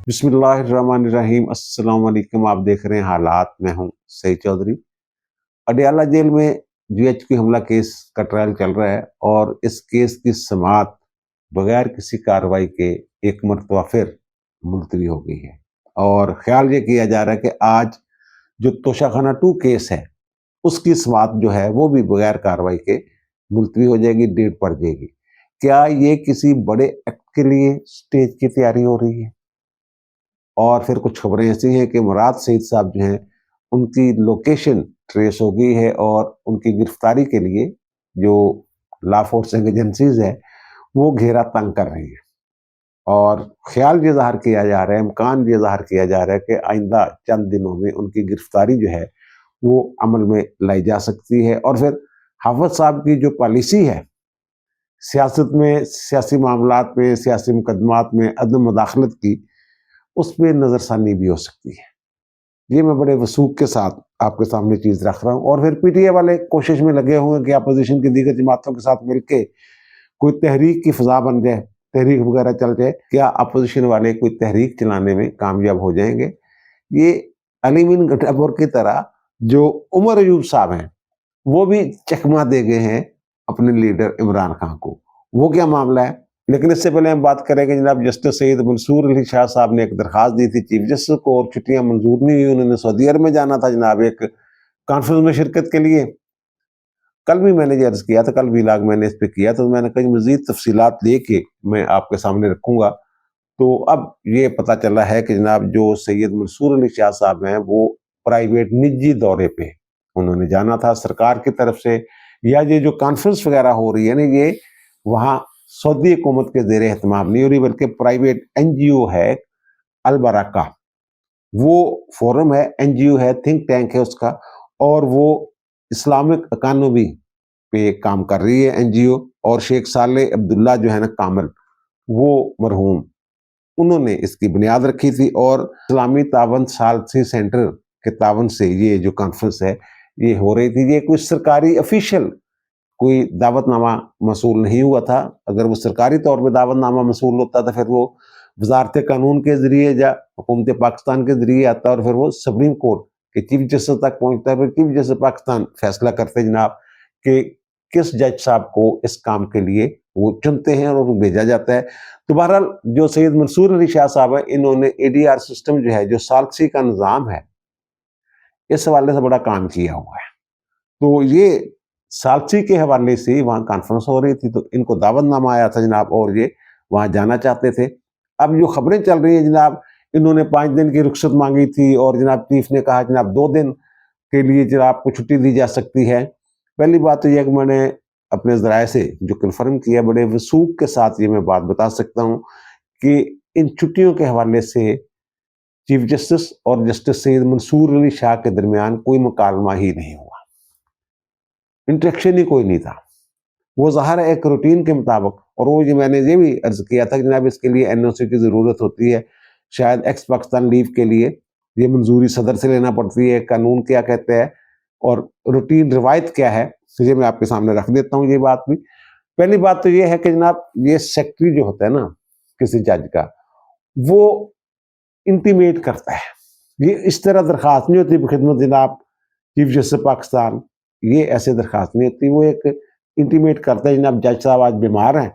बिस्मिल्लाहिर्रहमानिर्रहीम। अस्सलाम वालेकुम। आप देख रहे हैं हालात। मैं हूं सईद चौधरी। अडयाला जेल में जीएचक्यू हमला केस का ट्रायल चल रहा है और इस केस की समाअत बगैर किसी कार्रवाई के एक मरतबा फिर मुलतवी हो गई है और ख्याल ये किया जा रहा है कि आज जो तोशाखाना 2 केस है उसकी समाअत जो है वो भी बगैर कार्रवाई के मुलतवी हो जाएगी, डेट पड़ जाएगी। क्या ये किसी बड़े एक्ट के लिए स्टेज की तैयारी हो रही है? और फिर कुछ खबरें ऐसी हैं कि मुराद सईद साहब जो हैं उनकी लोकेशन ट्रेस हो गई है और उनकी गिरफ्तारी के लिए जो लॉ फोर्सिंग एजेंसीज है वो घेरा तंग कर रही है और ख्याल ये ज़ाहिर किया जा रहा है, इम्कान ये ज़ाहिर किया जा रहा है कि आइंदा चंद दिनों में उनकी गिरफ्तारी जो है वो अमल में लाई जा सकती है। और फिर हाफिज साहब की जो पॉलिसी है सियासत में, सियासी मामलात में, सियासी मुकदमात में अदम मुदाखलत की, उसमें नज़रसानी भी हो सकती है। ये मैं बड़े वसूख के साथ आपके सामने चीज़ रख रहा हूँ। और फिर पीटीए वाले कोशिश में लगे हुए हैं कि अपोजिशन की दीगर जमातों के साथ मिलके कोई तहरीक की फ़ज़ा बन जाए, तहरीक वगैरह चल जाए। क्या अपोजिशन वाले कोई तहरीक चलाने में कामयाब हो जाएंगे? ये अली मीन गटापुर की तरह जो उमर अयूब साहब हैं वो भी चकमा दे गए हैं अपने लीडर इमरान खान को। वो क्या मामला है? लेकिन इससे पहले हम बात करेंगे जनाब जस्टिस सैयद मंसूर अली शाह साहब ने एक दरखास्त दी थी चीफ जस्टिस को और छुट्टियां मंजूर नहीं हुई। उन्होंने सऊदी अरब में जाना था जनाब एक कॉन्फ्रेंस में शिरकत के लिए। कल भी मैंने ये अर्ज किया था, कल भी लाग मैंने इस पे किया, तो मैंने कहीं मजीद तफसीलात लेके मैं आपके सामने रखूंगा। तो अब ये पता चला है कि जनाब जो सैयद मंसूर अली शाह साहब हैं वो प्राइवेट निजी दौरे पे उन्होंने जाना था सरकार की तरफ से, या ये जो कॉन्फ्रेंस वगैरह हो रही है ना ये वहाँ सऊदी हुकूमत के ज़ेर एहतमाम नहीं हो रही बल्कि प्राइवेट एनजीओ है अल बराका, वो फोरम है, एनजीओ है, थिंक टैंक है उसका, और वो इस्लामिक इकानमी पे काम कर रही है एनजीओ। और शेख साले अब्दुल्ला जो है ना कामल, वो मरहूम, उन्होंने इसकी बुनियाद रखी थी और इस्लामी तावन सालसी सेंटर के तावन से ये जो कॉन्फ्रेंस है ये हो रही थी। ये कोई सरकारी ऑफिशियल कोई दावतनामा मसूल नहीं हुआ था। अगर वो सरकारी तौर पर दावतनामा मसूल होता तो फिर वो वजारत कानून के ज़रिए या हुकूमत पाकिस्तान के ज़रिए आता और फिर वो सुप्रीम कोर्ट के चीफ जस्टिस तक पहुँचता है। फिर चीफ जस्टिस पाकिस्तान फैसला करते जनाब कि किस जज साहब को इस काम के लिए वो चुनते हैं और उनको भेजा जाता है। तो बहरहाल जो सैयद मंसूर अली शाह साहब है इन्होंने एडीआर सिस्टम जो है, जो सालसी का निज़ाम है, इस हवाले से बड़ा काम किया हुआ है। तो ये सालसी के हवाले से वहाँ कॉन्फ्रेंस हो रही थी तो इनको दावतनामा आया था जनाब और ये वहाँ जाना चाहते थे। अब जो खबरें चल रही हैं जनाब, इन्होंने 5 दिन की रुख्सत मांगी थी और जनाब चीफ ने कहा जनाब 2 दिन के लिए जनाब आपको छुट्टी दी जा सकती है। पहली बात तो यह कि मैंने अपने ज़राए से जो कन्फर्म किया, बड़े वसूख के साथ ये मैं बात बता सकता हूँ कि इन छुट्टियों के हवाले से चीफ जस्टिस और जस्टिस सैयद मंसूर अली शाह के दरमियान कोई मुकालमा ही नहीं हुआ, इंटरेक्शन ही कोई नहीं था। वो ज़ाहिर है एक रूटीन के मुताबिक, और वो मैंने ये भी अर्ज किया था कि जनाब इसके लिए एनओसी की ज़रूरत होती है, शायद एक्स पाकिस्तान लीव के लिए ये मंजूरी सदर से लेना पड़ती है, कानून क्या कहते हैं और रूटीन रिवायत क्या है, तो ये मैं आपके सामने रख देता हूँ ये बात भी। पहली बात तो ये है कि जनाब ये सेक्रेटरी जो होता है ना किसी जज का, वो इंटीमेट करता है, ये इस तरह दरख्वास्त नहीं होती खिदमत जनाब चीफ जस्टिस पाकिस्तान, ये ऐसे दरख्वास्त नहीं होती। वो एक इंटीमेट करता है जनाब जज साहब आज बीमार हैं,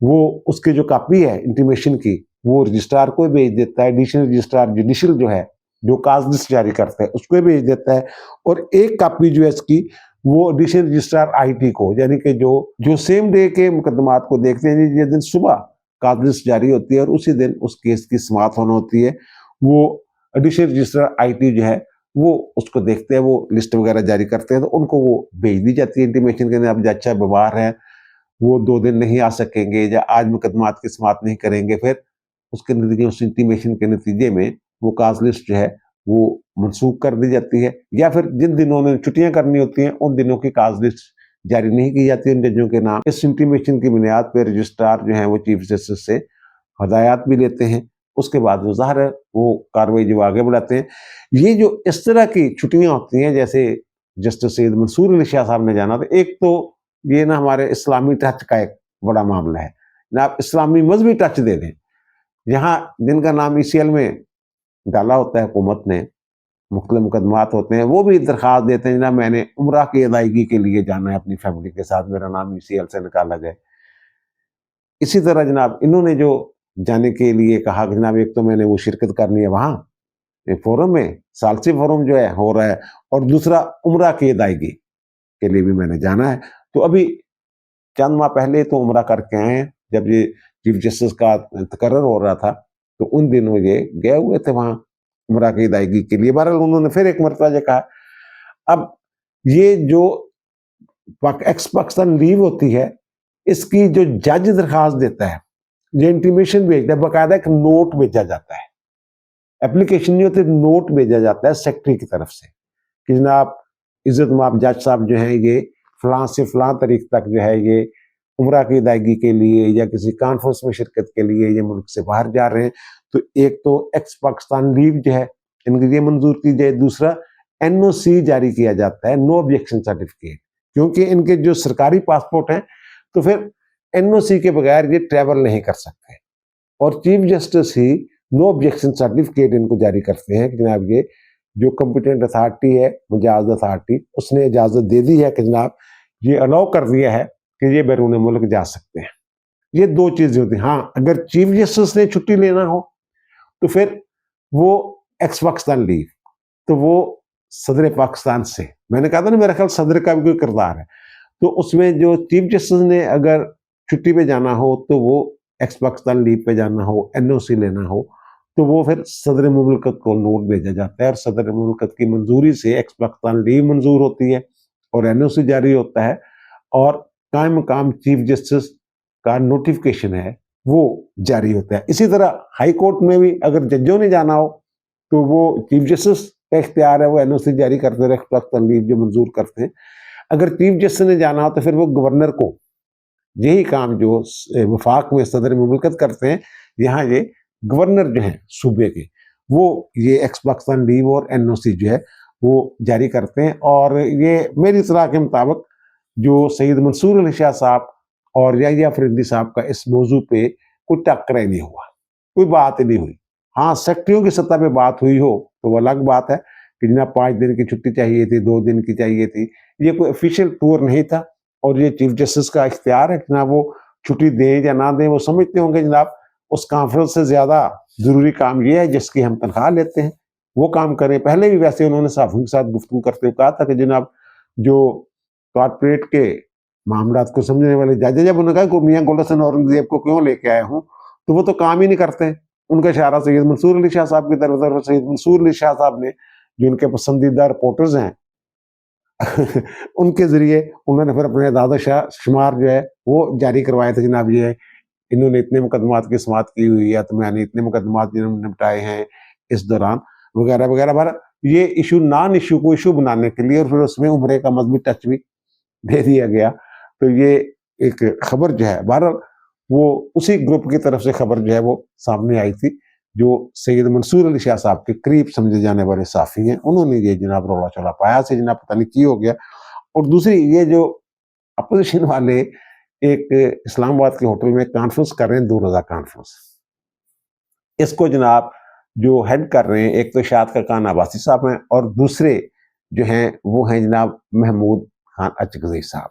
वो उसकी जो कापी है इंटीमेशन की वो रजिस्ट्रार को भेज देता है, एडिशनल रजिस्ट्रार जुडिशल जो है जो काज लिस्ट जारी करता है उसको भेज देता है, और एक कापी जो है इसकी वो एडिशनल रजिस्ट्रार आईटी को, यानी कि जो सेम डे के मुकदमात को देखते हैं, जिस दिन सुबह काज लिस्ट जारी होती है और उसी दिन उस केस की समाअत होना होती है, वो एडिशनल रजिस्ट्रार आईटी जो है वो उसको देखते हैं, वो लिस्ट वगैरह जारी करते हैं, तो उनको वो भेज दी जाती है इंटीमेशन के, अब जज साहब बीमार हैं, वो 2 दिन नहीं आ सकेंगे या आज मुकदमात की समाअत नहीं करेंगे। फिर उसके नतीजे, उस इंटीमेशन के नतीजे में वो काज लिस्ट जो है वो मनसूख कर दी जाती है, या फिर जिन दिनों में छुट्टियां करनी होती हैं उन दिनों की काज लिस्ट जारी नहीं की जाती उन जजों के नाम। इस इंटीमेशन की बुनियाद पर रजिस्ट्रार जो है वो चीफ जस्टिस से हदायत भी लेते हैं, उसके बाद वो ज़ाहिर है वो कार्रवाई जो आगे बढ़ाते हैं। ये जो इस तरह की छुट्टियां होती हैं, जैसे जस्टिस सैयद मंसूर अली शाह साहब ने जाना था, एक तो ये ना हमारे इस्लामी टच का एक बड़ा मामला है ना, आप इस्लामी मजहबी टच दे दें, यहाँ जिनका नाम ECL में डाला होता है हुकूमत ने, मुख्तलिफ मुकदमात होते हैं, वो भी दरख्वास्त देते हैं जनाब मैंने उम्रा की अदायगी के लिए जाना है अपनी फैमिली के साथ, मेरा नाम ECL से निकाला जाए। इसी तरह जनाब इन्होंने जो जाने के लिए कहा कि जनाब एक तो मैंने वो शिरकत करनी है वहाँ फोरम में, सालसी फोरम जो है हो रहा है, और दूसरा उम्रा की अदायगी के लिए भी मैंने जाना है। तो अभी चंद माह पहले तो उम्रा करके आए हैं, जब ये चीफ जस्टिस का तकर्रर हो रहा था तो उन दिनों ये गए हुए थे वहाँ उम्रा की अदायगी के लिए। बहरहाल उन्होंने फिर एक मरतबा ये कहा। अब ये जो एक्स पाकिस्तान लीव होती है, इसकी जो जज दरखास्त देता है, जो इंटीमेशन भेजता है, बाकायदा एक नोट भेजा जाता है, एप्लीकेशन नहीं होती, नोट भेजा जाता है सेक्रेटरी की तरफ से कि जनाब इज्जत माब जज साहब जो है ये फलां से फलां तारीख तक जो है ये उम्रा की अदायगी के लिए या किसी कॉन्फ्रेंस में शिरकत के लिए ये मुल्क से बाहर जा रहे हैं, तो एक तो एक्स पाकिस्तान लीव जो है इनकी ये मंजूर की जाए, दूसरा NOC जारी किया जाता है, नो ऑब्जेक्शन सर्टिफिकेट, क्योंकि इनके जो सरकारी पासपोर्ट हैं तो फिर NOC के बगैर ये ट्रैवल नहीं कर सकते, और चीफ जस्टिस ही नो ऑब्जेक्शन सर्टिफिकेट इनको जारी करते हैं कि जनाब ये जो कॉम्पिटेंट अथॉरिटी है, मुजाज अथॉरिटी, उसने इजाज़त दे दी है कि जनाब ये अलाउ कर दिया है कि ये बैरून मुल्क जा सकते हैं। ये दो चीज़ें होती हैं। हाँ, अगर चीफ जस्टिस ने छुट्टी लेना हो तो फिर वो एक्स पाकिस्तान लीव, तो वो सदर पाकिस्तान से, मैंने कहा था ना मेरा ख्याल सदर का भी कोई किरदार है, तो उसमें जो चीफ जस्टिस ने अगर छुट्टी पे जाना हो तो वो एक्स पाकिस्तान लीव पे जाना हो, NOC लेना हो, तो वो फिर सदर मुमलकत को नोट भेजा जाता है, और सदर मुमलकत की मंजूरी से एक्स पाकिस्तान लीव मंजूर होती है और NOC जारी होता है, और कायम मकाम चीफ जस्टिस का नोटिफिकेशन है वो जारी होता है। इसी तरह हाई कोर्ट में भी अगर जजों ने जाना हो तो वो चीफ जस्टिस का इख्तियार है, वो NOC जारी करते हैं, एक्स पाकिस्तान लीव जो मंजूर करते हैं। अगर चीफ जस्टिस ने जाना हो तो फिर वो गवर्नर को, यही काम जो वफाक में सदर मुमलकत करते हैं, यहाँ ये गवर्नर जो है सूबे के, वो ये एक्स पाकिस्तान लीव और NOC जो है वो जारी करते हैं। और ये मेरी इत्तला के मुताबिक जो सैयद मंसूर अली शाह साहब और याहिया फरीदी साहब का इस मौजू पे कोई टक्कर नहीं हुआ, कोई बात ही नहीं हुई। हाँ, सेक्रेटरियों की सतह पे बात हुई हो तो वो अलग बात है कि जनाब 5 दिन की छुट्टी चाहिए थी, 2 दिन की चाहिए थी, ये कोई ऑफिशियल टूर नहीं था, और ये चीफ जस्टिस का इख्तियार है कि जनाब वो छुट्टी दें या ना दें, वो समझते होंगे जनाब उस कॉन्फ्रेंस से ज्यादा जरूरी काम ये है जिसकी हम तनख्वाह लेते हैं, वो काम करें। पहले भी वैसे उन्होंने सहाफ़ियों के साथ गुफ्तगू करते हुए कहा था कि जनाब जो कॉर्पोरेट के मामलात को समझने वाले जज, जब उन्होंने कहा कि मियाँ गोल्ड हसन औरंगजेब को क्यों लेके आए हूँ, तो वो तो काम ही नहीं करते। उनका इशारा सैयद मंसूर अली शाह साहब की तरफ, सैयद मंसूर अली शाह साहब ने जो उनके पसंदीदा रिपोर्टर्स हैं उनके जरिए उन्होंने फिर अपने दादा शाह शुमार जो है वो जारी करवाए थे, जनाब ये इन्होंने इतने मुकदमात की समाअत की हुई है, तो मैंने इतने मुकदमात जिन्होंने निपटाए हैं इस दौरान, वगैरह वगैरह। पर ये इशू नॉन इशू को इशू बनाने के लिए, और फिर उसमें उम्रे का मजहबी टच भी दे दिया गया। तो ये एक खबर जो है, बहरहाल वो उसी ग्रुप की तरफ से खबर जो है वो सामने आई थी, जो सैयद मंसूर अली शाह साहब के करीब समझे जाने वाले साफ़ी हैं, उन्होंने ये जनाब रौला चला पाया से जनाब पता नहीं की हो गया। और दूसरी ये जो अपोजिशन वाले एक इस्लामाबाद के होटल में कॉन्फ्रेंस कर रहे हैं, 2 रोज़ा कॉन्फ्रेंस, इसको जनाब जो हेड कर रहे हैं, एक तो शाद का खान अब्बासी साहब हैं, और दूसरे जो हैं वो हैं जनाब महमूद खान अचकज़ई साहब।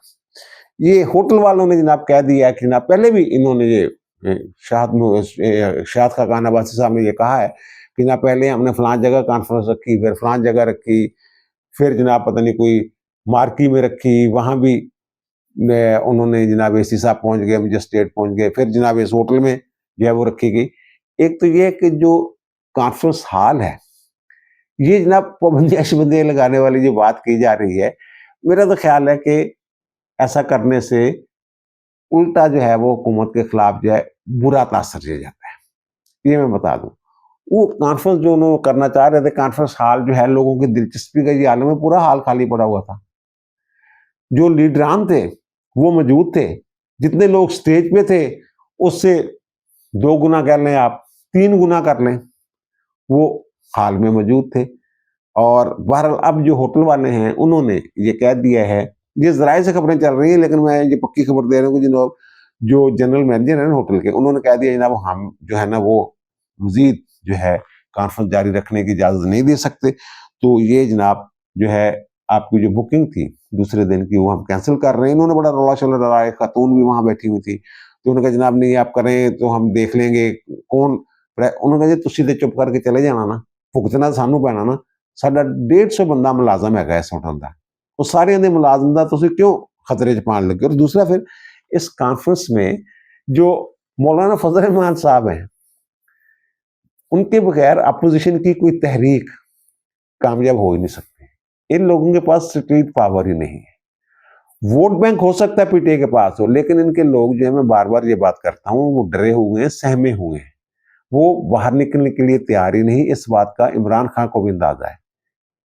ये होटल वालों ने जनाब कह दिया है कि जनाब पहले भी इन्होंने ये शाद का खान अब्बासी साहब ने ये कहा है कि जनाब पहले हमने फलां जगह कॉन्फ्रेंस रखी, फिर फलां जगह रखी, फिर जनाब पता नहीं कोई मार्की में रखी, वहाँ भी उन्होंने जनाब AC साहब पहुँच गए, मजिस्ट्रेट पहुँच गए, फिर जनाब इस होटल में जो है वो रखी गई। एक तो ये कि जो कॉन्फ्रेंस हॉल है, ये जनाब पाबंदियाँ शबंदियाँ लगाने वाली जो बात की जा रही है, मेरा तो ख्याल है कि ऐसा करने से उल्टा जो है वो हुकूमत के खिलाफ जो है बुरा तासर दिया जाता है। ये मैं बता दूं, वो कॉन्फ्रेंस जो उन्होंने करना चाह रहे थे, कॉन्फ्रेंस हॉल जो है लोगों की दिलचस्पी का ये आलम है, पूरा हॉल खाली पड़ा हुआ था। जो लीडरान थे वो मौजूद थे, जितने लोग स्टेज पे थे उससे 2 गुना कर लें आप, 3 गुना कर लें, वो हॉल में मौजूद थे। और बहरहाल अब जो होटल वाले हैं उन्होंने ये कह दिया है, ये ज़राए से खबरें चल रही हैं, लेकिन मैं ये पक्की खबर दे रहा हूँ कि जनाब जो जनरल मैनेजर है ना होटल के, उन्होंने कह दिया जनाब हम जो है ना वो مزید جو ہے کانفرنس جاری رکھنے کی اجازت نہیں دے سکتے. تو یہ جناب جو ہے آپ کی جو بکنگ تھی دوسرے دن کی وہ ہم کینسل کر رہے ہیں. انہوں نے بڑا رولا شولا ڈرایا, خاتون بھی وہاں بیٹھی ہوئی تھی, تو انہوں نے کہا جناب نہیں آپ کریں تو ہم دیکھ لیں گے کون. انہوں نے کہا جی تسی تے چپ کر کے چلے جانا نا, بھگتنا سانو پینا نا, ساڈا 150 بندہ ملازم ہے اس ہوٹل کا, وہ سارے دے ملازم دا تسی کیوں خطرے چ پان لگے. اور دوسرا پھر اس کانفرنس میں جو مولانا فضل الرحمان صاحب ہیں ان کے بغیر اپوزیشن کی کوئی تحریک کامیاب ہو ہی نہیں سکتی. ان لوگوں کے پاس اسٹریٹ پاور ہی نہیں ہے. ووٹ بینک ہو سکتا ہے پی ٹی آئی کے پاس ہو, لیکن ان کے لوگ جو ہے, میں بار بار یہ بات کرتا ہوں, وہ ڈرے ہوئے ہیں, سہمے ہوئے ہیں, وہ باہر نکلنے کے لیے تیار ہی نہیں. اس بات کا عمران خان کو بھی اندازہ ہے.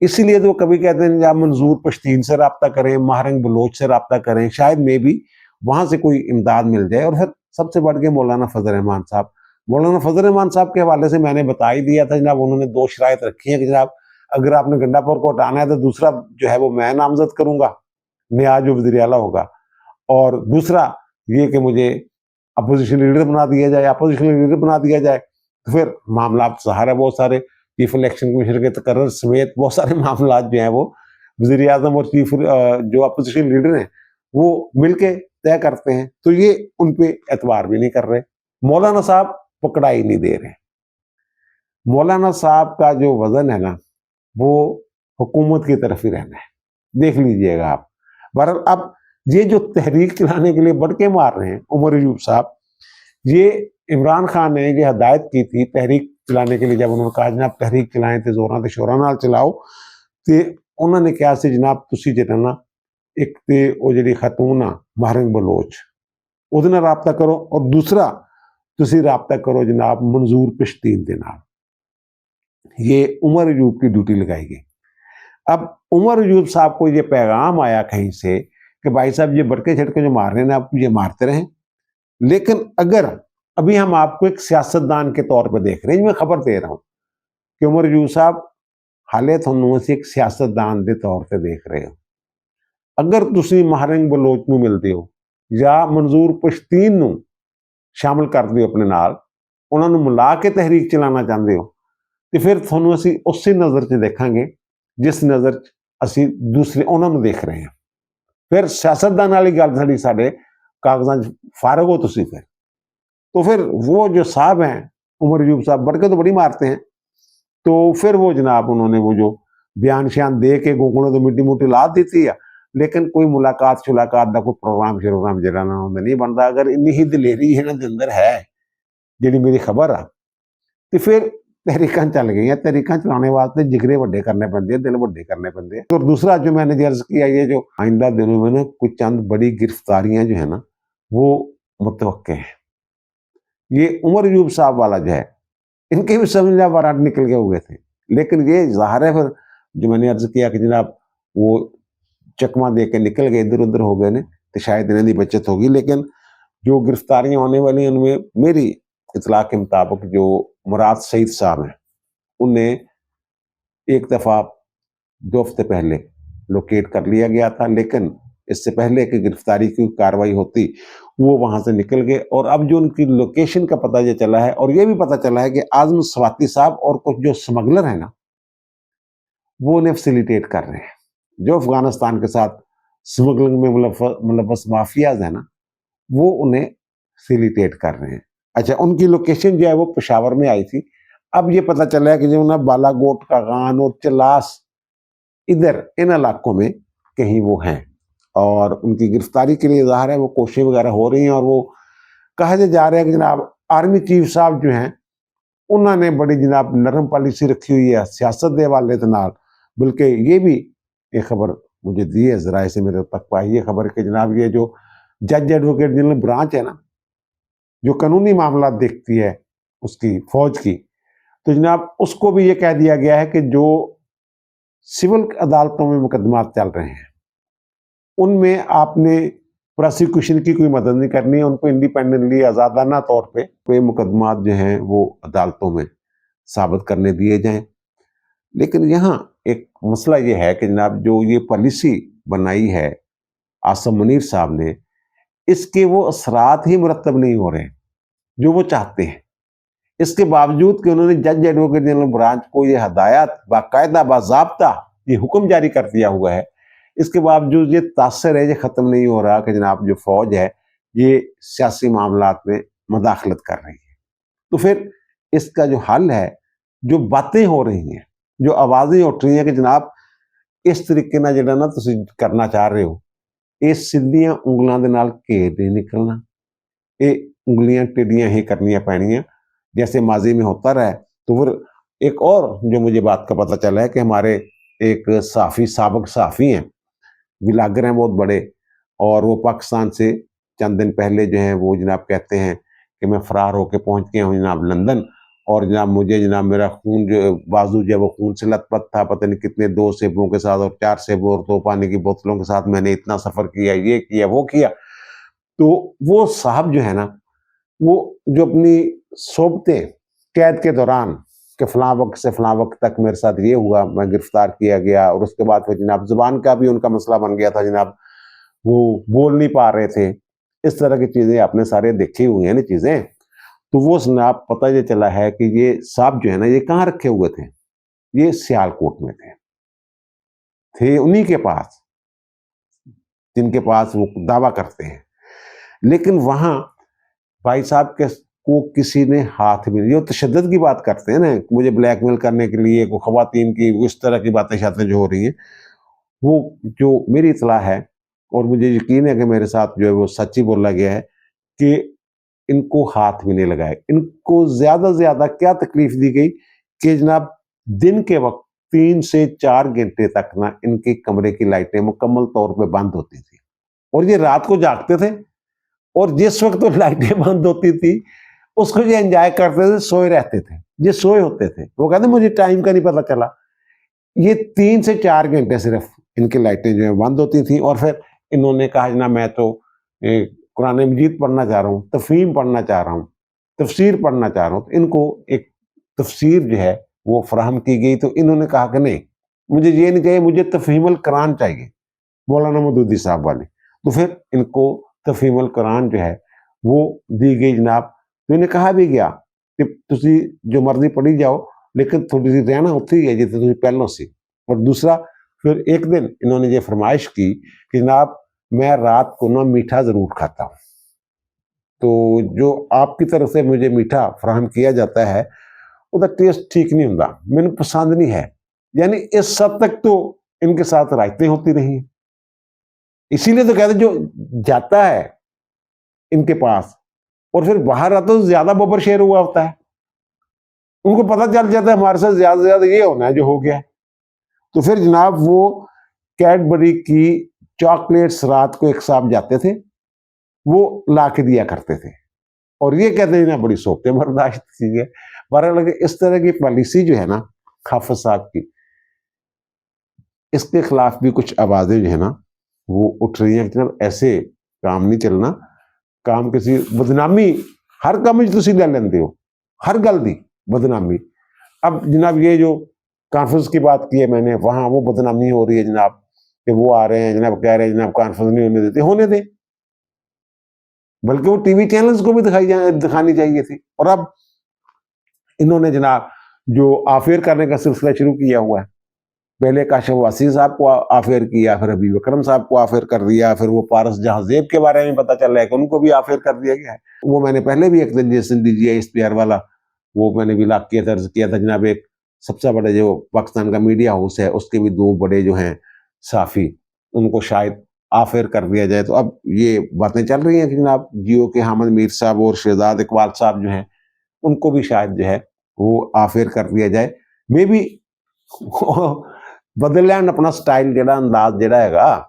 اسی لیے تو وہ کبھی کہتے ہیں آپ منظور پشتین سے رابطہ کریں, مہرنگ بلوچ سے رابطہ کریں, شاید میں بھی وہاں سے کوئی امداد مل جائے. اور پھر سب سے بڑھ کے مولانا فضل الرحمان صاحب, مولانا فضل الرحمان صاحب کے حوالے سے میں نے بتا ہی دیا تھا جناب, انہوں نے 2 شرائط رکھی ہیں کہ جناب اگر آپ نے گنڈا پور کو ہٹانا ہے تو دوسرا جو ہے وہ میں نامزد کروں گا, نیاز جو وزیر اعلیٰ ہوگا, اور دوسرا یہ کہ مجھے اپوزیشن لیڈر بنا دیا جائے. اپوزیشن لیڈر بنا دیا جائے تو پھر معاملات سہارا بہت سارے چیف الیکشن کمیشنر کے تقرر سمیت بہت سارے معاملات جو ہیں وہ وزیر اعظم اور چیف جو اپوزیشن لیڈر ہیں وہ مل کے طے کرتے ہیں. تو یہ ان پہ اعتبار بھی نہیں کر رہے. مولانا صاحب پکڑائی نہیں دے رہے. مولانا صاحب کا جو وزن ہے نا وہ حکومت کی طرف ہی رہنا ہے, دیکھ لیجئے گا آپ. بہرحال اب یہ جو تحریک چلانے کے لیے بڑکے مار رہے ہیں عمر ایوب صاحب, یہ عمران خان نے یہ ہدایت کی تھی تحریک چلانے کے لیے, جب انہوں نے کہا جناب تحریک چلائیں تو زوراں تے شوراں نال چلاؤ, تو انہوں نے کہا سی جناب تسی جڑا نا ایک تے وہ جڑی خاتون آ مہرنگ بلوچ وہ نال رابطہ کرو, اور دوسرا تسی رابطہ کرو جناب منظور پشتین دے نال. یہ عمر ایوب کی ڈیوٹی لگائی گئی. اب عمر ایوب صاحب کو یہ پیغام آیا کہیں سے کہ بھائی صاحب یہ بڑکے چھڑکے جو مار رہے ہیں آپ یہ مارتے رہیں, لیکن اگر ابھی ہم آپ کو ایک سیاستدان کے طور پہ دیکھ رہے ہیں, میں خبر دے رہا ہوں کہ عمر ایوب صاحب حالے تھانوں سے ایک سیاستدان دے طور پہ دیکھ رہے ہو. اگر تسی مہرنگ بلوچ نو ملتے ہو یا منظور پشتین نو شامل کر دیو اپنے نال, انہوں نے ملا کے تحریک چلانا چاہتے ہو, تو پھر تھانوں اسی اسی نظر سے دیکھاں گے جس نظر اسی دوسرے انہوں نے دیکھ رہے ہیں. پھر سیاستدان والی گل ساری سارے کاغذاں فارغ ہو تسی پھر. تو پھر وہ جو صاحب ہیں عمر ایوب صاحب بڑکے تو بڑی مارتے ہیں, تو پھر وہ جناب انہوں نے وہ جو بیان شیان دے کے گوگلوں تو مٹی موٹی لاد دیتی ہے, لیکن کوئی ملاقات شلاقات دا کوئی پروگرام جڑا نا نہیں بنتا. اگر انی ہی دلیری ہے نا دے اندر ہے جڑی میری خبر آ, تو پھر تحریکاں چل گئی ہیں. تحریکاں چلانے واسطے جگرے وڈے کرنے پندے, دل وڈے کرنے پندے. اور دوسرا جو میں نے عرض کیا, یہ جو آئندہ دنوں میں نا کچھ چند بڑی گرفتاریاں جو ہے نا وہ متوقع ہیں. یہ عمر ایوب صاحب والا جو ہے ان کے بھی سمجھنا وارانٹ نکل کے ہوئے تھے, لیکن یہ ظاہر ہے پھر جو میں نے عرض کیا کہ جناب وہ چکما دے کے نکل گئے, ادھر ادھر ہو گئے نے, تو شاید انہیں دی بچت ہوگی. لیکن جو گرفتاریاں ہونے والی ہیں ان میں میری اطلاع کے مطابق جو مراد سعید صاحب ہیں انہیں ایک دفعہ 2 ہفتے پہلے لوکیٹ کر لیا گیا تھا, لیکن اس سے پہلے کہ گرفتاری کی کاروائی ہوتی وہ وہاں سے نکل گئے. اور اب جو ان کی لوکیشن کا پتہ یہ چلا ہے, اور یہ بھی پتہ چلا ہے کہ اعظم سواتی صاحب اور کچھ جو سمگلر ہیں نا وہ انہیں فیسیلیٹیٹ کر رہے ہیں, جو افغانستان کے ساتھ سمگلنگ میں ملوث مافیاز ہیں نا وہ انہیں فیسیلیٹیٹ کر رہے ہیں. اچھا, ان کی لوکیشن جو ہے وہ پشاور میں آئی تھی. اب یہ پتہ چلا ہے کہ جو نا بالا گوٹ کاغان اور چلاس ادھر ان علاقوں میں کہیں وہ ہیں, اور ان کی گرفتاری کے لیے ظاہر ہے وہ کوششیں وغیرہ ہو رہی ہیں. اور وہ کہا جا رہا ہے کہ جناب آرمی چیف صاحب جو ہیں انہوں نے بڑی جناب نرم پالیسی رکھی ہوئی ہے سیاست دے والے نال. بلکہ یہ بھی ایک خبر مجھے دی ہے ذرائع سے میرے تک پائی ہے خبر کہ جناب یہ جو جج ایڈوکیٹ جنرل برانچ ہے نا جو قانونی معاملات دیکھتی ہے اس کی فوج کی, تو جناب اس کو بھی یہ کہہ دیا گیا ہے کہ جو سول عدالتوں میں مقدمات چل رہے ہیں ان میں آپ نے پروسیکیوشن کی کوئی مدد نہیں کرنی ہے, ان کو انڈیپینڈنٹلی آزادانہ طور پہ کوئی مقدمات جو ہیں وہ عدالتوں میں ثابت کرنے دیے جائیں. لیکن یہاں ایک مسئلہ یہ ہے کہ جناب جو یہ پالیسی بنائی ہے عاصم منیر صاحب نے, اس کے وہ اثرات ہی مرتب نہیں ہو رہے جو وہ چاہتے ہیں. اس کے باوجود کہ انہوں نے جج ایڈوکیٹ جنرل برانچ کو یہ ہدایت باقاعدہ باضابطہ یہ حکم جاری کر دیا ہوا ہے، اس کے باوجود یہ تاثر ہے، یہ ختم نہیں ہو رہا کہ جناب جو فوج ہے یہ سیاسی معاملات میں مداخلت کر رہی ہے۔ تو پھر اس کا جو حل ہے، جو باتیں ہو رہی ہیں، جو آوازیں اٹھ رہی ہیں کہ جناب اس طریقے نہ جڑا نا تسی کرنا چاہ رہے ہو، یہ سیدھیاں انگلاں دے نال گھیر نہیں نکلنا، یہ انگلیاں ٹیڑیاں ہی کرنیاں پینیاں جیسے ماضی میں ہوتا رہا ہے۔ تو پھر ایک اور جو مجھے بات کا پتہ چلا ہے کہ ہمارے ایک صحافی، سابق صحافی ہیں، ولاگر ہیں بہت بڑے، اور وہ پاکستان سے چند دن پہلے جو ہیں وہ جناب کہتے ہیں کہ میں فرار ہو کے پہنچ گیا ہوں جناب لندن، اور جناب مجھے جناب میرا خون جو بازو جو وہ خون سے لت پت تھا، پتہ نہیں کتنے 2 سیبوں کے ساتھ اور 4 سیبوں اور 2 پانی کی بوتلوں کے ساتھ میں نے اتنا سفر کیا، یہ کیا وہ کیا۔ تو وہ صاحب جو ہے نا، وہ جو اپنی صحبتیں قید کے دوران کہ فلاں وقت سے فلاں وقت تک میرے ساتھ یہ ہوا، میں گرفتار کیا گیا، اور اس کے بعد پھر جناب زبان کا بھی ان کا مسئلہ بن گیا تھا جناب، وہ بول نہیں پا رہے تھے، اس طرح کی چیزیں آپ نے سارے دیکھی ہوئی ہیں نا چیزیں۔ تو وہ جناب پتہ یہ چلا ہے کہ یہ صاحب جو ہے نا یہ کہاں رکھے ہوئے تھے، یہ سیالکوٹ میں تھے انہی کے پاس جن کے پاس وہ دعویٰ کرتے ہیں، لیکن وہاں بھائی صاحب کو کسی نے ہاتھ بھی نہیں، یہ تشدد کی بات کرتے ہیں نا، مجھے بلیک میل کرنے کے لیے کوئی خواتین کی اس طرح کی باتیں شاتیں جو ہو رہی ہیں، وہ جو میری اطلاع ہے اور مجھے یقین ہے کہ میرے ساتھ جو ہے وہ سچی بولا گیا ہے کہ ان کو ہاتھ بھی نہیں لگائے۔ ان کو زیادہ سے زیادہ کیا تکلیف دی گئی کہ جناب دن کے وقت 3 سے 4 گھنٹے تک نا ان کے کمرے کی لائٹیں مکمل طور پہ بند ہوتی تھی، اور یہ رات کو جاگتے تھے، اور جس وقت وہ لائٹیں بند ہوتی تھی اس کو یہ انجوائے کرتے تھے، سوئے رہتے تھے، یہ سوئے ہوتے تھے، وہ کہتے مجھے ٹائم کا نہیں پتہ چلا۔ یہ 3 سے 4 گھنٹے صرف ان کی لائٹیں جو ہیں بند ہوتی تھیں، اور پھر انہوں نے کہا جناب میں تو قرآن مجید پڑھنا چاہ رہا ہوں، تفہیم پڑھنا چاہ رہا ہوں، تفسیر پڑھنا چاہ رہا ہوں۔ تو ان کو ایک تفسیر جو ہے وہ فراہم کی گئی، تو انہوں نے کہا کہ نہیں مجھے یہ نہیں چاہیے، مجھے تفہیم القرآن چاہیے، مولانا مودودی صاحب والی۔ تو پھر ان کو تفہیم القرآن جو ہے وہ دی گئی جناب۔ تو انہیں کہا بھی گیا کہ تسی جو مرضی پڑھی جاؤ، لیکن تھوڑی سی رہنا اتھی ہے جیسے تسی پہلوں سی۔ اور دوسرا پھر ایک دن انہوں نے یہ فرمائش کی کہ جناب میں رات کو نا میٹھا ضرور کھاتا ہوں، تو جو آپ کی طرف سے مجھے میٹھا فراہم کیا جاتا ہے وہ دا ٹیسٹ ٹھیک نہیں ہوتا، میں نے پسند نہیں ہے۔ یعنی اس حد تک تو ان کے ساتھ رائتیں ہوتی رہی ہیں۔ اسی لیے تو کہتے ہیں جو جاتا ہے ان کے پاس اور پھر باہر آتا تو زیادہ ببر شیر ہوا ہوتا ہے، ان کو پتہ چل جاتا ہے ہمارے ساتھ زیادہ سے زیادہ یہ ہونا ہے جو ہو گیا ہے۔ تو پھر جناب وہ کیڈبری کی چاکلیٹس رات کو ایک صاحب جاتے تھے، وہ لا کے دیا کرتے تھے، اور یہ کہتے ہیں نا بڑی صحبتیں برداشت کی ہے۔ بہرحال اس طرح کی پالیسی جو ہے نا حافظ صاحب کی، اس کے خلاف بھی کچھ آوازیں جو ہے نا وہ اٹھ رہی ہیں کہ جناب ایسے کام نہیں چلنا، کام کسی بدنامی ہر کام تسی لے لیندے ہو، ہر گل دی بدنامی۔ اب جناب یہ جو کانفرنس کی بات کی ہے میں نے، وہاں وہ بدنامی ہو رہی ہے جناب کہ وہ آ رہے ہیں جناب کہہ رہے ہیں جناب کانفرنس نہیں ہونے دیتے، ہونے دیں، بلکہ وہ ٹی وی چینلز کو بھی دکھانی چاہیے تھی۔ اور اب انہوں نے جناب جو آفیئر کرنے کا سلسلہ شروع کیا ہوا ہے، پہلے کاشف واسی صاحب کو آفیئر کیا، پھر حبیب اکرم صاحب کو آفیئر کر دیا، پھر وہ پارس جہاں زیب کے بارے میں پتہ چل رہا ہے کہ ان کو بھی آفیئر کر دیا گیا ہے۔ وہ میں نے پہلے بھی ایک دن DGI والا وہ میں نے بھی لاکھ کیا درج کیا تھا جناب، ایک سب سے بڑے جو پاکستان کا میڈیا ہاؤس ہے اس کے بھی 2 بڑے جو ہیں صحافی، ان کو شاید آفیئر کر دیا جائے۔ تو اب یہ باتیں چل رہی ہیں کہ جناب جیو کے حامد میر صاحب اور شہزاد اقبال صاحب جو ہیں ان کو بھی شاید جو ہے وہ آفیئر کر دیا جائے، میں بھی بدل لین اپنا سٹائل جڑا انداز جڑا ہے گا،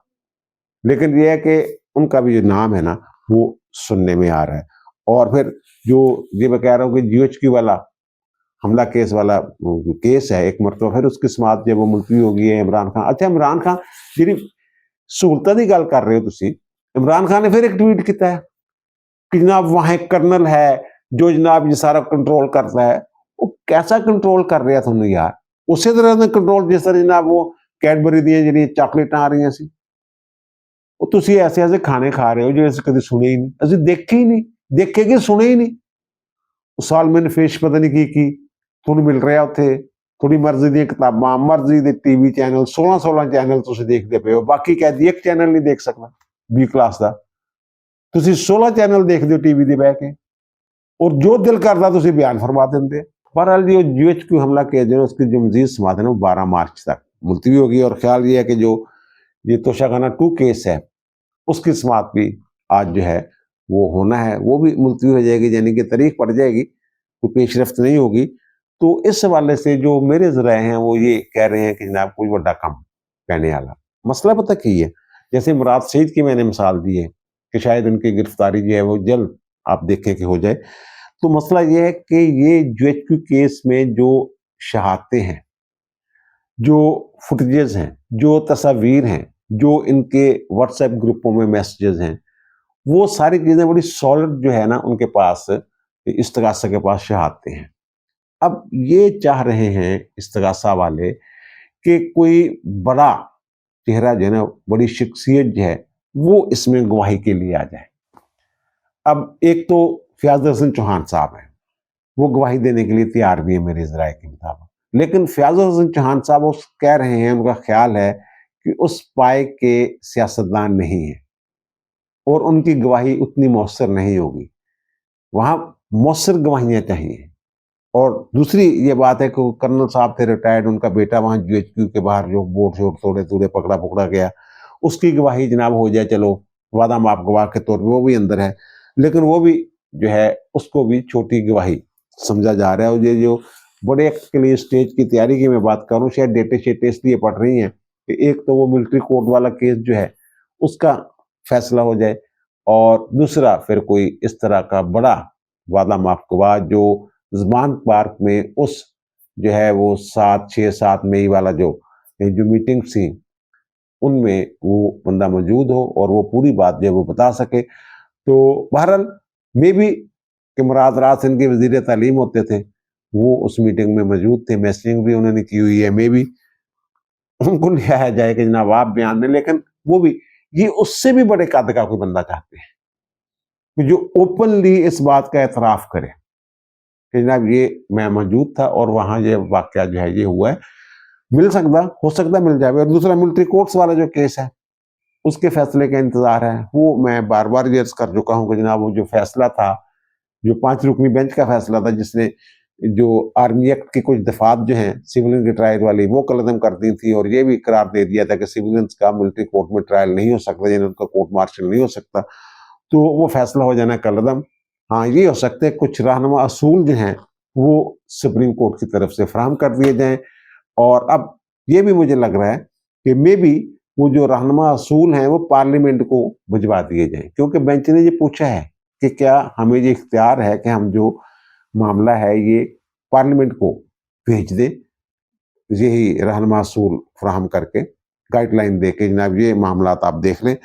لیکن یہ ہے کہ ان کا بھی جو نام ہے نا وہ سننے میں آ رہا ہے۔ اور پھر جو یہ میں کہہ رہا ہوں کہ GHQ والا حملہ کیس والا کیس ہے، ایک مرتبہ پھر اس کی سماعت جب وہ ملتوی ہو گئی ہے عمران خان۔ اچھا عمران خان جی سہولتوں کی گل کر رہے ہو تسی، عمران خان نے پھر ایک ٹویٹ کیتا ہے کہ جناب وہاں ایک کرنل ہے جو جناب یہ سارا کنٹرول کرتا ہے۔ وہ کیسا کنٹرول کر رہا تھا یار؟ اسی طرح سے کنٹرول جس طرح جناب وہ کیڈبری دیا جی چاکلیٹ آ رہی سی، وہ تسی ایسے ایسے کھانے کھا رہے ہو جو کدی سنے ہی نہیں، اسی دیکھے ہی نہیں، دیکھے کہ سنے ہی نہیں۔ ਸਾਲ ਮੈਨੂੰ ਫੇਸ਼ ਪਤਾ ਨਹੀਂ ਕੀ ਤੁਹਾਨੂੰ ਮਿਲ ਰਿਹਾ ਉੱਥੇ, ਥੋੜੀ ਮਰਜ਼ੀ ਦੀਆਂ ਕਿਤਾਬਾਂ, ਮਰਜ਼ੀ ਦੇ ਟੀਵੀ ਚੈਨਲ, 16 ਚੈਨਲ ਤੁਸੀਂ ਦੇਖਦੇ ਪਏ ਹੋ, ਬਾਕੀ ਕਹਿ ਇੱਕ ਚੈਨਲ ਨਹੀਂ ਦੇਖ ਸਕਦਾ B ਕਲਾਸ ਦਾ, ਤੁਸੀਂ 16 ਚੈਨਲ ਦੇਖਦੇ ਹੋ ਟੀਵੀ ਦੇ ਬਹਿ ਕੇ, और जो दिल करता तुम बयान फरमा देंगे। बहरहाल जो GHQ हमला किया जो उसकी जो मजीद समात है वो 12 मार्च तक मुलतवी होगी, और ख्याल ये है कि जो ये तोशाखाना 2 केस है उसकी समात भी आज जो है वो होना है, वो भी मुलतवी हो जाएगी, यानी कि तारीख पड़ जाएगी, कोई पेशरफ्त नहीं होगी। तो इस हवाले से जो मेरे ज़राए हैं वो ये कह रहे हैं कि जनाब कोई बड़ा कम कहने वाला मसला पता की है। जैसे मुराद सईद की मैंने मिसाल दी है कि शायद उनकी गिरफ्तारी जो है वो जल्द आप देखें कि हो जाए। तो मसला ये है कि ये GHQ केस में जो शहादतें हैं, जो फुटेजेस हैं, जो तस्वीर हैं, जो इनके व्हाट्सएप ग्रुपों में मैसेजेस हैं, वो सारी चीज़ें बड़ी सॉलिड जो है ना उनके पास, इस्तगासा के पास शहादतें हैं। अब ये चाह रहे हैं इस्तगासा वाले कि कोई बड़ा चेहरा जो है ना, बड़ी शख्सियत जो है वो इसमें गवाही के लिए आ जाए। अब एक तो फयाज हसन चौहान साहब हैं, वो गवाही देने के लिए तैयार भी है मेरे ज़राए के मुताबिक, लेकिन फयाज हसन चौहान साहब उस कह रहे हैं, उनका ख्याल है कि उस पाए के सियासतदान नहीं है और उनकी गवाही उतनी मौसर नहीं होगी, वहाँ मौसर गवाहियाँ चाहिए। और दूसरी ये बात है कि कर्नल साहब थे रिटायर्ड, उनका बेटा वहाँ GHQ के बाहर जो बोर्ड शोर तोड़े तोड़े पकड़ा गया, उसकी गवाही जनाब हो जाए, चलो वादा माफ गवाह के तौर पर वो भी अंदर है, लेकिन वो भी जो है उसको भी छोटी गवाही समझा जा रहा है। और ये जो बड़े एक्ट के लिए स्टेज की तैयारी की मैं बात करूँ, शायद डेटे शेटे इसलिए पड़ रही हैं कि एक तो वो मिलिट्री कोर्ट वाला केस जो है उसका फैसला हो जाए, और दूसरा फिर कोई इस तरह का बड़ा वादा माफ गवाह जो ज़मान पार्क में उस जो है वो 6-7 मई वाला जो मीटिंग थी उनमें वो बंदा मौजूद हो और वो पूरी बात जो है वो बता सके। तो बहरहाल मे भी कि मुराद राज सिंह के वज़ीर तालीम होते थे, वो उस मीटिंग में मौजूद थे, मैसेजिंग भी उन्होंने की हुई है, मे भी उनको लिया जाए कि जनाब आप बयान दें, लेकिन वो भी ये उससे भी बड़े कद का कोई बंदा चाहते हैं कि जो ओपनली इस बात का एतराफ़ करे कि जनाब ये मैं मौजूद था और वहाँ ये वाक़या जो है ये हुआ है। मिल सकता, हो सकता मिल जाए। और दूसरा मिलिट्री कोर्ट्स वाला जो केस है उसके फैसले का इंतजार है, वो मैं बार बार ये अर्ज़ कर चुका हूँ कि जनाब वो जो फैसला था, जो 5 रुकनी बेंच का फैसला था, जिसने जो आर्मी एक्ट की कुछ दफात जो हैं सिविलियन की ट्रायल वाली वो कलअदम कर दी थी, और ये भी करार दे दिया था कि सिविलियंस का मिलिट्री कोर्ट में ट्रायल नहीं हो सकता, यानी उनका कोर्ट मार्शल नहीं हो सकता, तो वो फैसला हो जाना कलअदम। हाँ, ये हो सकता है कुछ रहनुमा असूल जो हैं वो सुप्रीम कोर्ट की तरफ से फराहम कर दिए जाएँ, और अब ये भी मुझे लग रहा है कि मे बी वो जो रहनुमा असूल हैं वो पार्लियामेंट को भिजवा दिए जाएँ, क्योंकि बेंच ने ये पूछा है कि क्या हमें ये इख्तियार है कि हम जो मामला है ये पार्लियामेंट को भेज दें, यही रहनुमा असूल फराहम करके गाइडलाइन दे के जनाब ये मामला आप देख लें।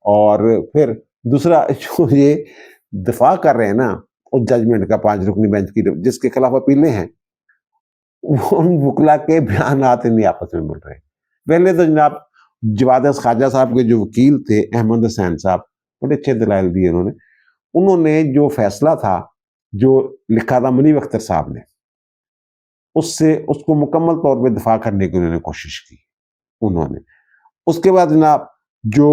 और फिर दूसरा जो ये दफा कर रहे हैं ना उस जजमेंट का 5 रुकनी बेंच की जिसके खिलाफ अपीलें हैं, उन वकला के बयान नहीं आपस में मिल रहे। पहले तो जनाब जवाद ख्वाजा साहब के जो वकील थे अहमद हुसैन साहब, बड़े अच्छे दलाइल दिए उन्होंने जो फैसला था जो लिखा था मुनीब अख्तर साहब ने, उससे उसको मुकम्मल तौर पे दफा करने की उन्होंने कोशिश की उन्होंने। उसके बाद जनाब जो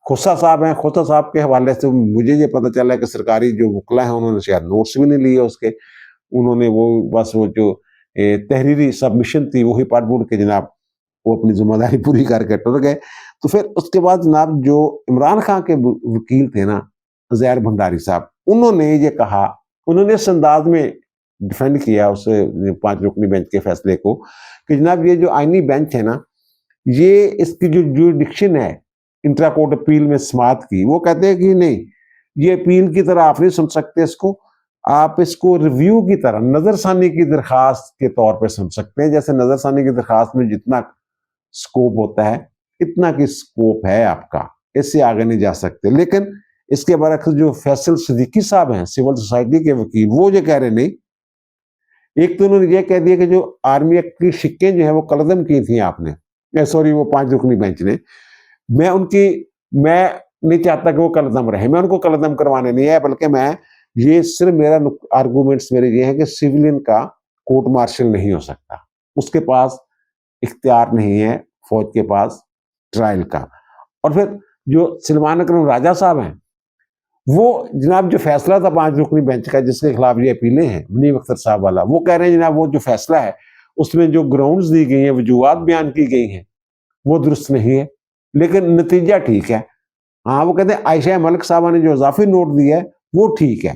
खोसा साहब हैं, खोसा साहब के हवाले से मुझे ये पता चला है कि सरकारी जो वकला हैं उन्होंने शायद नोट्स भी नहीं लिए उसके, उन्होंने वो बस वो जो तहरीरी सबमिशन थी वही पढ़ पुढ़ के जनाब वो अपनी जिम्मेदारी पूरी करके टुर गए। तो फिर उसके बाद जनाब जो इमरान खान के वकील थे ना ज़हर भंडारी साहब, उन्होंने ये कहा, उन्होंने इस अंदाज में डिफेंड किया उस 5 रुकनी बेंच के फैसले को कि जनाब ये जो आईनी बेंच है ना, ये इसकी जो जुरिडिक्शन है इंट्रा कोर्ट अपील में समात की, वो कहते हैं कि नहीं, ये अपील की तरह आप नहीं सुन सकते इसको, आप इसको रिव्यू की तरह नज़रसानी की दरखास्त के तौर पे सुन सकते हैं। जैसे नज़रसानी की दरखास्त में जितना स्कोप होता है इतना की स्कोप है आपका, इससे आगे नहीं जा सकते। लेकिन इसके बरक्स जो फैसल सिद्दीकी साहब हैं सिविल सोसाइटी के वकील, वो जो कह रहे नहीं, एक तो उन्होंने ये कह दिया कि जो आर्मी एक्ट की शिक्कें जो है वो कलअदम की थी आपने, सॉरी वो 5 रुकनी बेंच ने, मैं नहीं चाहता कि वो कलअदम रहे, मैं उनको कलअदम करवाने नहीं है, बल्कि मैं یہ صرف میرا آرگومنٹس میرے یہ ہیں کہ سویلین کا کورٹ مارشل نہیں ہو سکتا، اس کے پاس اختیار نہیں ہے فوج کے پاس ٹرائل کا. اور پھر جو سلمان اکرم راجہ صاحب ہیں وہ جناب جو فیصلہ تھا 5 رکنی بینچ کا جس کے خلاف یہ اپیلیں ہیں منیب اختر صاحب والا، وہ کہہ رہے ہیں جناب وہ جو فیصلہ ہے اس میں جو گراؤنڈز دی گئی ہیں، وجوہات بیان کی گئی ہیں وہ درست نہیں ہے، لیکن نتیجہ ٹھیک ہے. ہاں وہ کہتے ہیں عائشہ ملک صاحبہ نے جو اضافی نوٹ دیا ہے وہ ٹھیک ہے،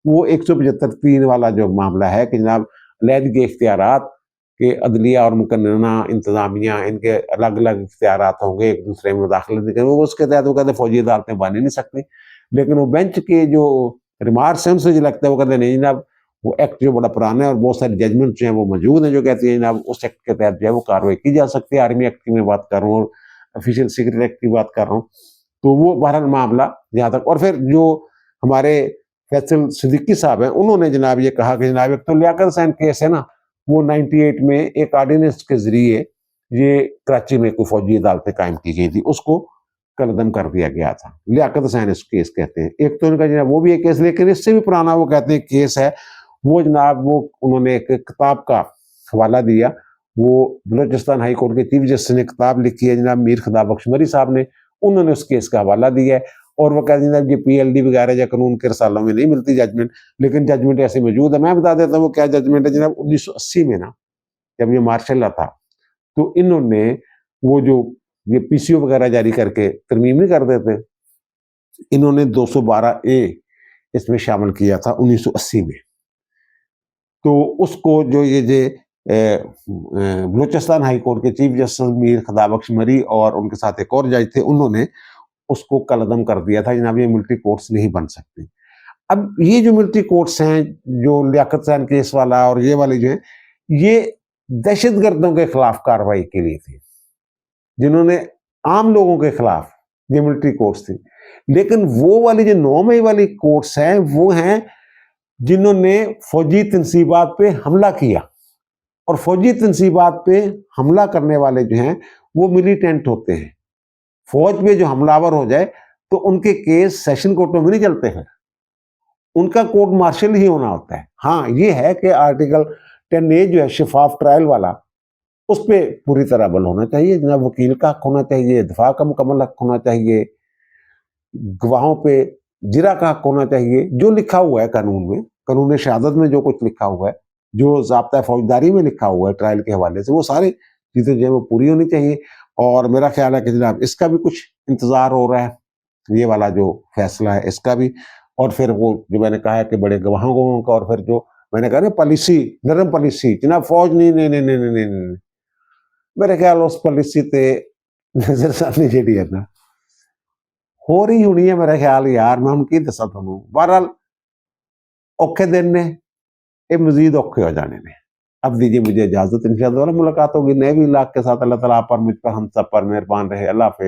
وہ 175(3) والا جو معاملہ ہے کہ جناب علیحدگی اختیارات کہ عدلیہ اور مقننہ انتظامیہ ان کے الگ الگ اختیارات ہوں گے، ایک دوسرے میں مداخلت نہیں کریں، وہ اس کے تحت وہ کہتے ہیں فوجی عدالتیں بن ہی نہیں سکتی. لیکن وہ بینچ کے جو ریمارکس ہیں ان سے جو لگتا ہے وہ کہتے ہیں نہیں جناب وہ ایکٹ جو بڑا پرانا ہے اور بہت سارے ججمنٹ جو ہیں وہ موجود ہیں جو کہتے ہیں جناب اس ایکٹ کے تحت جو ہے وہ کاروائی کی جا سکتی ہے. آرمی ایکٹ کی میں بات کر رہا ہوں اور آفیشیل سیکرٹ ایکٹ کی بات کر رہا ہوں. تو وہ بہرحال معاملہ جہاں تک. اور پھر جو ہمارے فیصل صدیقی صاحب ہیں انہوں نے جناب یہ کہا کہ جناب ایک تو لیاقت حسین کیس ہے نا، وہ 98 میں ایک آرڈیننس کے ذریعے یہ کراچی میں کوئی فوجی عدالتیں قائم کی گئی تھی، اس کو قلعدم کر دیا گیا تھا. لیاقت حسین اس کیس کہتے ہیں. ایک تو ان کا جناب وہ بھی ایک کیس، لیکن اس سے بھی پرانا وہ کہتے ہیں کیس ہے وہ جناب وہ انہوں نے ایک کتاب کا حوالہ دیا، وہ بلوچستان ہائی کورٹ کے چیف جسٹس نے کتاب لکھی ہے جناب میر خدا بخش مری صاحب نے، انہوں نے اس کیس کا حوالہ دیا ہے. اور وہ کہتے ہیں جناب یہ PLD وغیرہ یا قانون کے رسالوں میں نہیں ملتی ججمنٹ، لیکن ججمنٹ ایسے موجود ہے. میں بتا دیتا ہوں وہ کیا ججمنٹ ہے جناب. 1980 میں نا جب یہ مارشل لا تھا تو انہوں نے وہ جو یہ PCO وغیرہ جاری کر کے ترمیم نہیں کر دیتے، انہوں نے 212A اس میں شامل کیا تھا 1980 میں. تو اس کو جو یہ بلوچستان ہائی کورٹ کے چیف جسٹس میر خدا بخش مری اور ان کے ساتھ ایک اور جج تھے، انہوں نے اس کو قلعدم کر دیا تھا جناب یہ ملٹری کورٹس نہیں بن سکتی. اب یہ جو ملٹری کورٹس ہیں جو لیاقت حسین کیس والا اور یہ والے جو ہیں یہ دہشت گردوں کے خلاف کارروائی کے لیے تھی، جنہوں نے عام لوگوں کے خلاف یہ ملٹری کورٹس تھی. لیکن وہ والی جو 9 مئی والی کورٹس ہیں وہ ہیں جنہوں نے فوجی تنصیبات پہ حملہ کیا، اور فوجی تنصیبات پہ حملہ کرنے والے جو ہیں وہ ملیٹنٹ ہوتے ہیں. فوج پہ جو حملہ آور ہو جائے تو ان کے کیس سیشن کورٹوں میں نہیں چلتے ہیں، ان کا کورٹ مارشل ہی ہونا ہوتا ہے. ہاں یہ ہے کہ آرٹیکل 10A جو ہے شفاف ٹرائل والا اس پہ پوری طرح عمل ہونا چاہیے جناب. وکیل کا حق ہونا چاہیے، دفاع کا مکمل حق ہونا چاہیے، گواہوں پہ جرا کا حق ہونا چاہیے. جو لکھا ہوا ہے قانون میں، قانون شہادت میں جو کچھ لکھا ہوا ہے، جو ضابطہ فوجداری میں لکھا ہوا ہے ٹرائل کے حوالے سے، وہ سارے چیزیں جو ہے وہ پوری ہونی چاہیے. اور میرا خیال ہے کہ جناب اس کا بھی کچھ انتظار ہو رہا ہے، یہ والا جو فیصلہ ہے اس کا بھی. اور پھر وہ جو میں نے کہا ہے کہ بڑے گواہوں کا، اور پھر جو میں نے کہا نا پالیسی، نرم پالیسی جناب فوج نہیں میرے خیال اس پالیسی تے نظر ثانی جیڑی ہے نا ہو رہی ہونی ہے میرے خیال یار. میں ہم کی دسا تھانوں بہرحال اوکھے دن نے یہ مزید اوکھے ہو جانے نے. اب دیجیے مجھے اجازت، انشاءاللہ ملاقات ہوگی نئے بھی لاکھ کے ساتھ. اللہ تعالیٰ آپ پر، مجھ پر، ہم سب پر مہربان رہے. اللہ حافظ.